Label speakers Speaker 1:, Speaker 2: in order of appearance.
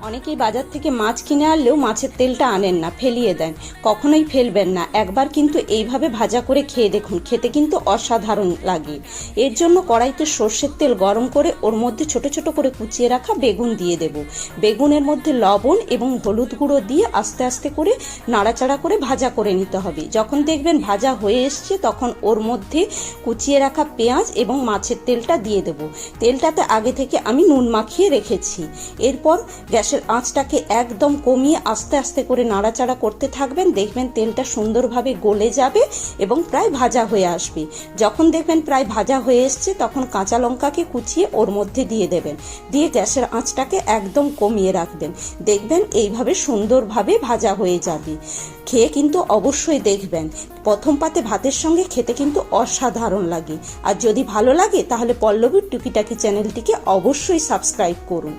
Speaker 1: অনেকেই বাজার থেকে মাছ কিনে আনলেও মাছের তেলটা আনেন না, ফেলিয়ে দেন। কখনোই ফেলবেন না, একবার কিন্তু এইভাবে ভাজা করে খেয়ে দেখুন, খেতে কিন্তু অসাধারণ লাগে। এর জন্য কড়াইতে সর্ষের তেল গরম করে ওর মধ্যে ছোট ছোট করে কুচিয়ে রাখা বেগুন দিয়ে দেব। বেগুনের মধ্যে লবণ এবং হলুদ গুঁড়ো দিয়ে আস্তে আস্তে করে নাড়াচাড়া করে ভাজা করে নিতে হবে। যখন দেখবেন ভাজা হয়ে এসছে তখন ওর মধ্যে কুচিয়ে রাখা পেঁয়াজ এবং মাছের তেলটা দিয়ে দেব। তেলটাতে আগে থেকে আমি নুন মাখিয়ে রেখেছি। এরপর গ্যাসের আঁচটাকে একদম কমিয়ে আস্তে আস্তে করে নাড়াচাড়া করতে থাকবেন। দেখবেন তেলটা সুন্দরভাবে গলে যাবে এবং প্রায় ভাজা হয়ে আসবে। যখন দেখবেন প্রায় ভাজা হয়ে এসছে তখন কাঁচা লঙ্কাকে কুচিয়ে ওর মধ্যে দিয়ে দেবেন, দিয়ে গ্যাসের আঁচটাকে একদম কমিয়ে রাখবেন। দেখবেন এইভাবে সুন্দরভাবে ভাজা হয়ে যাবে। খেয়ে কিন্তু অবশ্যই দেখবেন, প্রথম পাতে ভাতের সঙ্গে খেতে কিন্তু অসাধারণ লাগে। আর যদি ভালো লাগে তাহলে পল্লবীর টুকিটাকি চ্যানেলটিকে অবশ্যই সাবস্ক্রাইব করুন।